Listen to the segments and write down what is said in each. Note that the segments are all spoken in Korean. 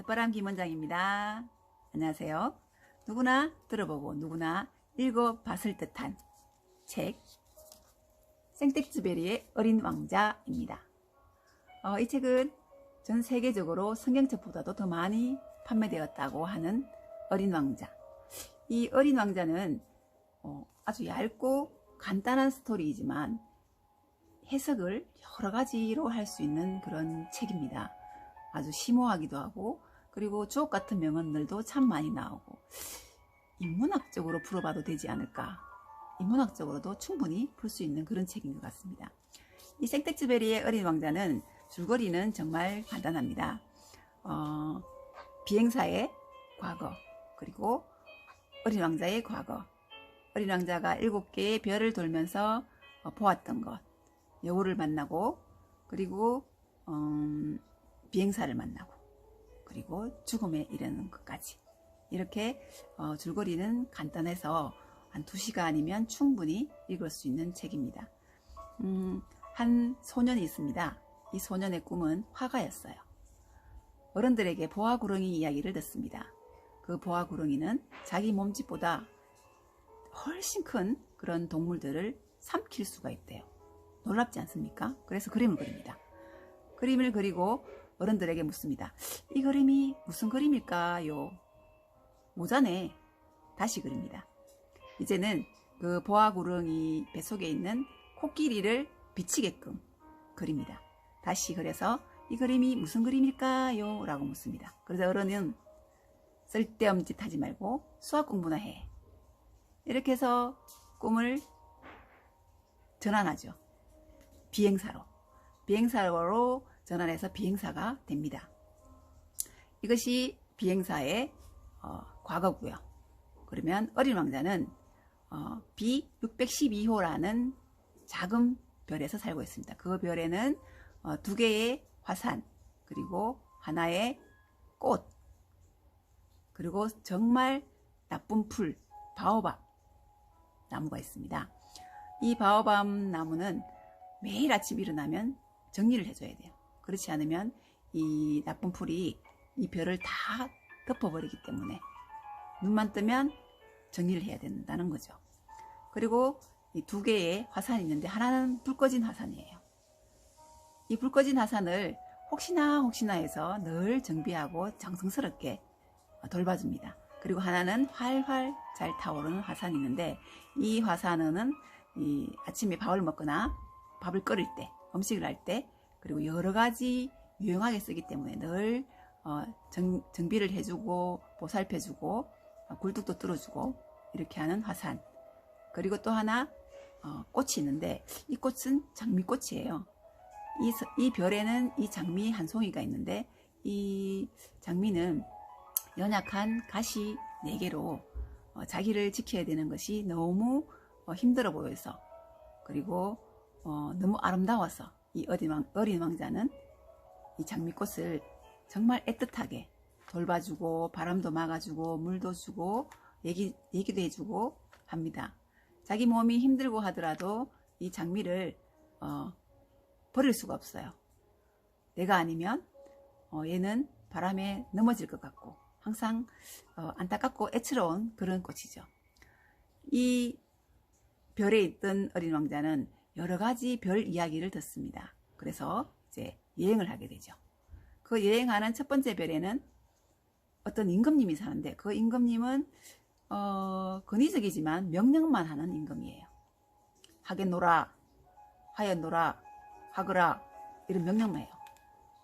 늦바람 김원장입니다. 안녕하세요. 누구나 들어보고 누구나 읽어봤을 듯한 책 생텍쥐베리의 어린 왕자입니다. 이 책은 전 세계적으로 성경책보다도 더 많이 판매되었다고 하는 어린 왕자. 이 어린 왕자는 아주 얇고 간단한 스토리이지만 해석을 여러 가지로 할 수 있는 그런 책입니다. 아주 심오하기도 하고, 그리고 주옥 같은 명언들도 참 많이 나오고, 인문학적으로 풀어봐도 되지 않을까, 인문학적으로도 충분히 풀 수 있는 그런 책인 것 같습니다. 이 생텍쥐베리의 어린 왕자는 줄거리는 정말 간단합니다. 비행사의 과거, 그리고 어린 왕자의 과거, 어린 왕자가 7개의 별을 돌면서 보았던 것, 여우를 만나고, 그리고 비행사를 만나고, 그리고 죽음에 이르는 것까지. 이렇게 줄거리는 간단해서 한 2시간이면 충분히 읽을 수 있는 책입니다. 한 소년이 있습니다. 이 소년의 꿈은 화가였어요. 어른들에게 보아구렁이 이야기를 듣습니다. 그 보아구렁이는 자기 몸집보다 훨씬 큰 그런 동물들을 삼킬 수가 있대요. 놀랍지 않습니까? 그래서 그림을 그립니다. 그림을 그리고 어른들에게 묻습니다. 이 그림이 무슨 그림일까요? 모자네. 다시 그립니다. 이제는 그 보아구렁이 뱃속에 있는 코끼리를 비치게끔 그립니다. 다시 그려서 이 그림이 무슨 그림일까요? 라고 묻습니다. 그래서 어른은 쓸데없는 짓 하지 말고 수학 공부나 해. 이렇게 해서 꿈을 전환하죠. 비행사로 전환해서 비행사가 됩니다. 이것이 비행사의 과거고요. 그러면 어린 왕자는 B612호라는 작은 별에서 살고 있습니다. 그 별에는 2개의 화산, 그리고 하나의 꽃, 그리고 정말 나쁜 풀, 바오밥 나무가 있습니다. 이 바오밥 나무는 매일 아침 일어나면 정리를 해줘야 돼요. 그렇지 않으면 이 나쁜 풀이 이 별을 다 덮어버리기 때문에 눈만 뜨면 정리를 해야 된다는 거죠. 그리고 이 2개의 화산이 있는데 하나는 불 꺼진 화산이에요. 이 불 꺼진 화산을 혹시나 해서 늘 정비하고 정성스럽게 돌봐줍니다. 그리고 하나는 활활 잘 타오르는 화산이 있는데, 이 화산은 아침에 밥을 먹거나 밥을 끓일 때, 음식을 할 때, 그리고 여러 가지 유용하게 쓰기 때문에 늘 정비를 해주고 보살펴주고 굴뚝도 뚫어주고 이렇게 하는 화산. 그리고 또 하나 꽃이 있는데, 이 꽃은 장미꽃이에요. 이 별에는 이 장미 한 송이가 있는데, 이 장미는 연약한 가시 4개로 자기를 지켜야 되는 것이 너무 힘들어 보여서, 그리고 너무 아름다워서 이 어린 왕자는 이 장미꽃을 정말 애틋하게 돌봐주고 바람도 막아주고 물도 주고 얘기도 해주고 합니다. 자기 몸이 힘들고 하더라도 이 장미를 버릴 수가 없어요. 내가 아니면 얘는 바람에 넘어질 것 같고 항상 안타깝고 애처로운 그런 꽃이죠. 이 별에 있던 어린 왕자는 여러 가지 별 이야기를 듣습니다. 그래서 이제 여행을 하게 되죠. 그 여행하는 첫 번째 별에는 어떤 임금님이 사는데, 그 임금님은 권위적이지만 명령만 하는 임금이에요. 하겠노라, 하였노라, 하거라, 이런 명령만 해요.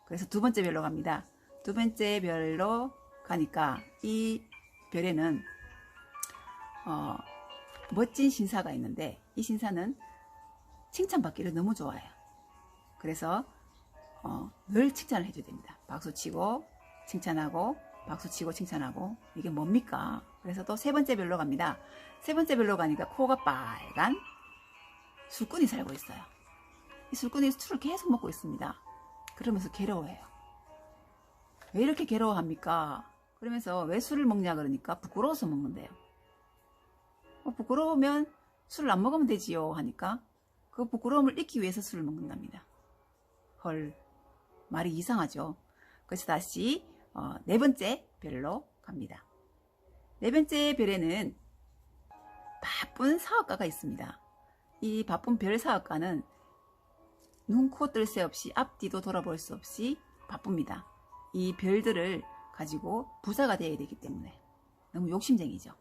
그래서 두 번째 별로 갑니다. 두 번째 별로 가니까 이 별에는 멋진 신사가 있는데, 이 신사는 칭찬받기를 너무 좋아해요. 그래서 늘 칭찬을 해줘야 됩니다. 박수치고 칭찬하고 박수치고 칭찬하고. 이게 뭡니까? 그래서 또 세 번째 별로 갑니다. 세 번째 별로 가니까 코가 빨간 술꾼이 살고 있어요. 이 술꾼이 술을 계속 먹고 있습니다. 그러면서 괴로워해요. 왜 이렇게 괴로워합니까? 그러면서 왜 술을 먹냐 그러니까 부끄러워서 먹는데요. 부끄러우면 술을 안 먹으면 되지요 하니까 그 부끄러움을 잊기 위해서 술을 먹는답니다. 헐, 말이 이상하죠. 그래서 다시 네 번째 별로 갑니다. 네 번째 별에는 바쁜 사업가가 있습니다. 이 바쁜 별 사업가는 눈, 코, 뜰 새 없이 앞뒤도 돌아볼 수 없이 바쁩니다. 이 별들을 가지고 부자가 되어야 되기 때문에 너무 욕심쟁이죠.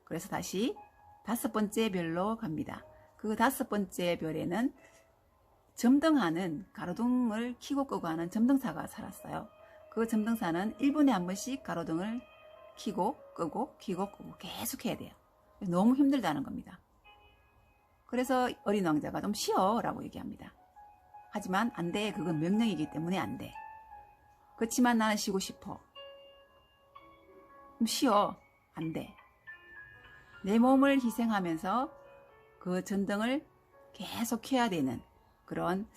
그래서 다시 다섯 번째 별로 갑니다. 그 다섯 번째 별에는 점등하는 가로등을 켜고 끄고 하는 점등사가 살았어요. 그 점등사는 1분에 한 번씩 가로등을 켜고 끄고 계속 해야 돼요. 너무 힘들다는 겁니다. 그래서 어린 왕자가 좀 쉬어 라고 얘기합니다. 하지만 안 돼. 그건 명령이기 때문에 안 돼. 그렇지만 나는 쉬고 싶어. 좀 쉬어. 안 돼. 내 몸을 희생하면서 그 전등을 계속 켜야 되는 그런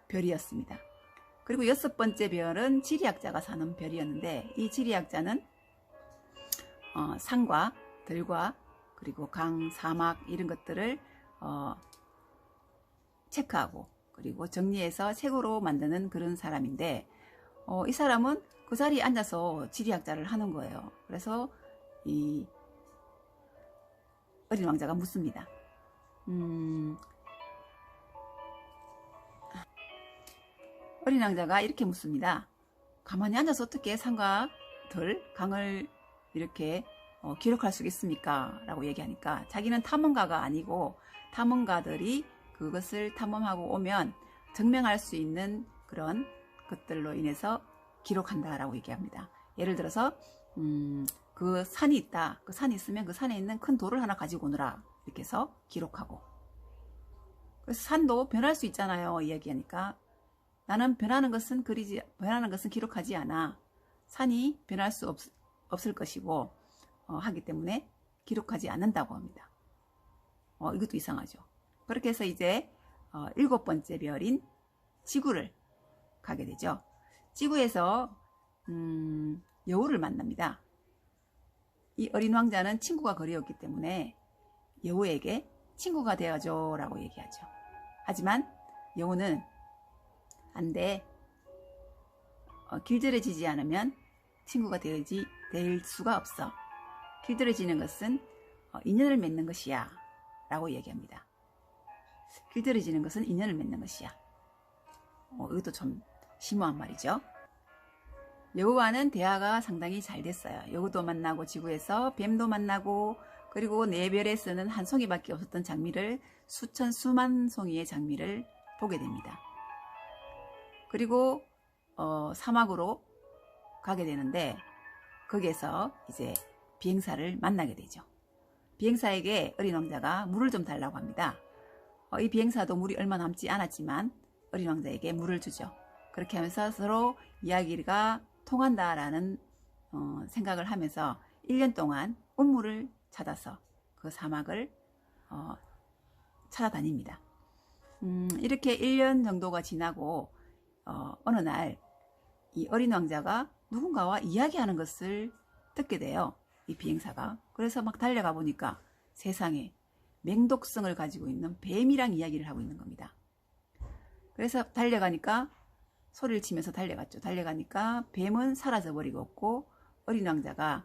별이었습니다. 그리고 여섯 번째 별은 지리학자가 사는 별이었는데, 이 지리학자는 산과 들과 그리고 강, 사막 이런 것들을 체크하고 그리고 정리해서 책으로 만드는 그런 사람인데, 이 사람은 그 자리에 앉아서 지리학자를 하는 거예요. 그래서 이 어린 왕자가 묻습니다. 어린 왕자가 이렇게 묻습니다. 가만히 앉아서 어떻게 산과 들, 강을 이렇게 기록할 수 있습니까? 라고 얘기하니까 자기는 탐험가가 아니고 탐험가들이 그것을 탐험하고 오면 증명할 수 있는 그런 것들로 인해서 기록한다라고 얘기합니다. 예를 들어서 그 산이 있다. 그 산이 있으면 그 산에 있는 큰 돌을 하나 가지고 오너라. 이렇게 해서 기록하고. 그래서 산도 변할 수 있잖아요. 이야기하니까 나는 변하는 것은 기록하지 않아. 산이 변할 수 없을 것이고 하기 때문에 기록하지 않는다고 합니다. 이것도 이상하죠. 그렇게 해서 이제 일곱 번째 별인 지구를 가게 되죠. 지구에서 여우를 만납니다. 이 어린 왕자는 친구가 그리웠기 때문에 여우에게 친구가 되어줘 라고 얘기하죠. 하지만 여우는 안 돼. 길들여지지 않으면 친구가 될 수가 없어. 길들여지는 것은 인연을 맺는 것이야 라고 얘기합니다. 길들여지는 것은 인연을 맺는 것이야. 이것도 좀 심오한 말이죠. 여우와는 대화가 상당히 잘 됐어요. 여우도 만나고 지구에서 뱀도 만나고 그리고 네 별에 쓰는 한 송이밖에 없었던 장미를 수만 송이의 장미를 보게 됩니다. 그리고 사막으로 가게 되는데 거기에서 이제 비행사를 만나게 되죠. 비행사에게 어린 왕자가 물을 좀 달라고 합니다. 이 비행사도 물이 얼마 남지 않았지만 어린 왕자에게 물을 주죠. 그렇게 하면서 서로 이야기가 통한다라는 생각을 하면서 1년 동안 운물을 찾아서 그 사막을 찾아다닙니다. 이렇게 1년 정도가 지나고 어느 날 이 어린 왕자가 누군가와 이야기하는 것을 듣게 돼요. 이 비행사가. 그래서 막 달려가 보니까 세상에 맹독성을 가지고 있는 뱀이랑 이야기를 하고 있는 겁니다. 그래서 달려가니까 소리를 치면서 달려갔죠. 달려가니까 뱀은 사라져버리고 없고 어린 왕자가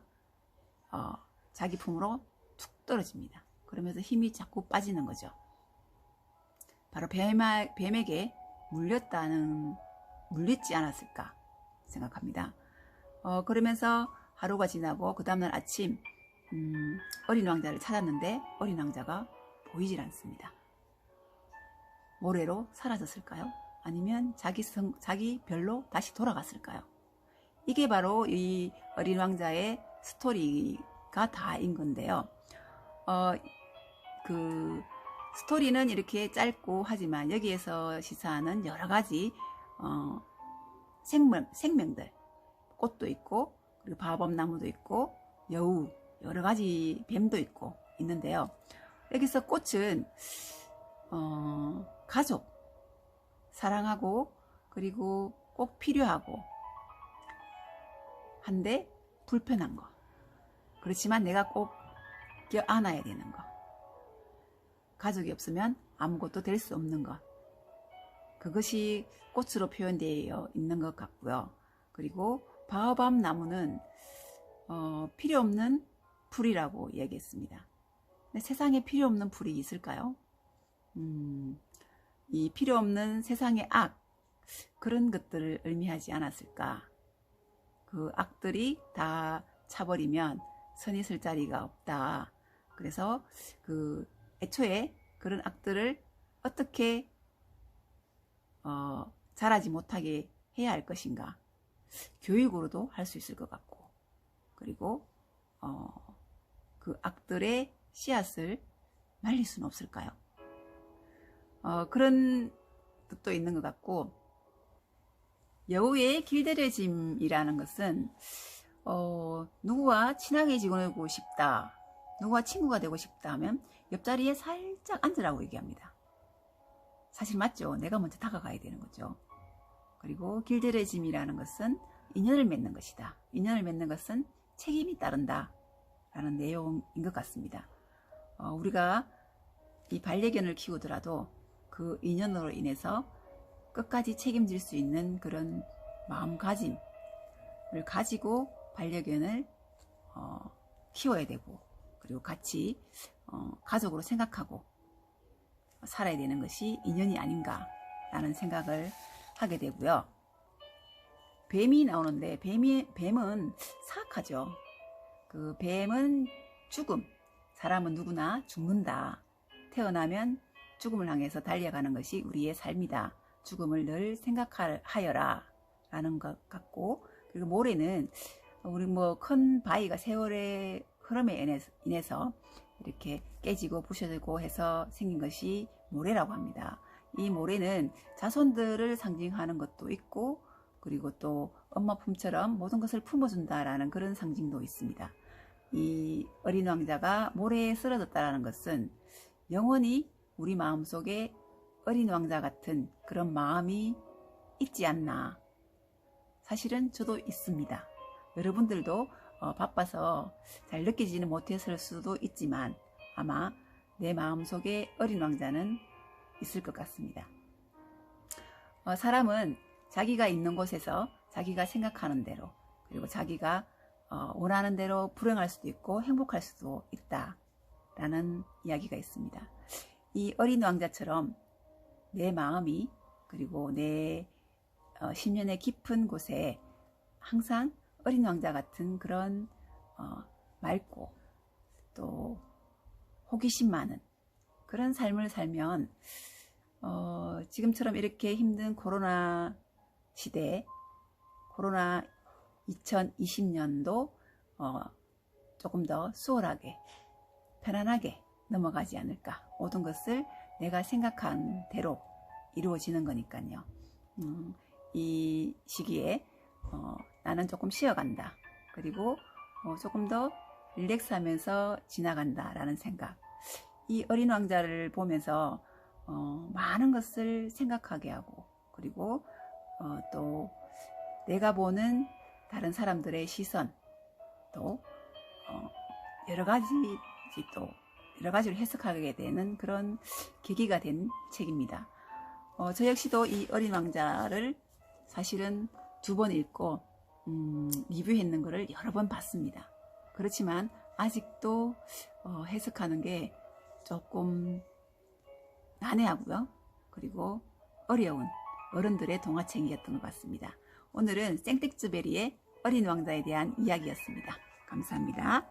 자기 품으로 툭 떨어집니다. 그러면서 힘이 자꾸 빠지는 거죠. 바로 뱀에게 물렸지 않았을까 생각합니다. 그러면서 하루가 지나고 그 다음날 아침 어린 왕자를 찾았는데 어린 왕자가 보이질 않습니다. 모래로 사라졌을까요? 아니면 자기 별로 다시 돌아갔을까요? 이게 바로 이 어린 왕자의 스토리가 다인 건데요. 그 스토리는 이렇게 짧고 하지만 여기에서 시사하는 여러 가지 생명들, 꽃도 있고 그리고 바보나무도 있고 여우, 여러 가지 뱀도 있고 있는데요. 여기서 꽃은 가족, 사랑하고 그리고 꼭 필요하고 한데 불편한 거, 그렇지만 내가 꼭 껴안아야 되는 거, 가족이 없으면 아무것도 될 수 없는 것, 그것이 꽃으로 표현되어 있는 것 같고요. 그리고 바오밥 나무는 필요 없는 풀이라고 얘기했습니다. 근데 세상에 필요 없는 풀이 있을까요? 이 필요 없는 세상의 악, 그런 것들을 의미하지 않았을까? 그 악들이 다 차버리면 선이 쓸 자리가 없다. 그래서 그 애초에 그런 악들을 어떻게 자라지 못하게 해야 할 것인가? 교육으로도 할 수 있을 것 같고, 그리고 그 악들의 씨앗을 말릴 수는 없을까요? 그런 뜻도 있는 것 같고, 여우의 길들여짐이라는 것은 누구와 친하게 지내고 싶다, 누구와 친구가 되고 싶다 하면 옆자리에 살짝 앉으라고 얘기합니다. 사실 맞죠? 내가 먼저 다가가야 되는 거죠. 그리고 길들여짐이라는 것은 인연을 맺는 것이다. 인연을 맺는 것은 책임이 따른다 라는 내용인 것 같습니다. 우리가 이 반려견을 키우더라도 그 인연으로 인해서 끝까지 책임질 수 있는 그런 마음가짐을 가지고 반려견을 키워야 되고, 그리고 같이 가족으로 생각하고 살아야 되는 것이 인연이 아닌가 라는 생각을 하게 되고요. 뱀이 나오는데 뱀은 사악하죠. 그 뱀은 죽음, 사람은 누구나 죽는다. 태어나면 죽음을 향해서 달려가는 것이 우리의 삶이다. 죽음을 늘 생각하여라 라는 것 같고, 그리고 모래는 우리 뭐 큰 바위가 세월의 흐름에 인해서 이렇게 깨지고 부셔지고 해서 생긴 것이 모래라고 합니다. 이 모래는 자손들을 상징하는 것도 있고, 그리고 또 엄마 품처럼 모든 것을 품어준다라는 그런 상징도 있습니다. 이 어린 왕자가 모래에 쓰러졌다는 것은 영원히 우리 마음속에 어린 왕자 같은 그런 마음이 있지 않나. 사실은 저도 있습니다. 여러분들도 바빠서 잘 느끼지는 못했을 수도 있지만 아마 내 마음속에 어린 왕자는 있을 것 같습니다. 사람은 자기가 있는 곳에서 자기가 생각하는 대로, 그리고 자기가 원하는 대로 불행할 수도 있고 행복할 수도 있다 라는 이야기가 있습니다. 이 어린 왕자처럼 내 마음이, 그리고 내 심년의 깊은 곳에 항상 어린 왕자 같은 그런 맑고 또 호기심 많은 그런 삶을 살면 지금처럼 이렇게 힘든 코로나 시대에, 코로나 2020년도 조금 더 수월하게 편안하게 넘어가지 않을까. 모든 것을 내가 생각한 대로 이루어지는 거니까요. 이 시기에 나는 조금 쉬어간다. 그리고 조금 더 릴렉스하면서 지나간다 라는 생각. 이 어린 왕자를 보면서 많은 것을 생각하게 하고, 그리고 또 내가 보는 다른 사람들의 시선, 또 여러 가지로 해석하게 되는 그런 계기가 된 책입니다. 저 역시도 이 어린 왕자를 사실은 2번 읽고 리뷰했는 것을 여러 번 봤습니다. 그렇지만 아직도 해석하는 게 조금 난해하고요. 그리고 어려운 어른들의 동화책이었던 것 같습니다. 오늘은 생텍쥐베리의 어린 왕자에 대한 이야기였습니다. 감사합니다.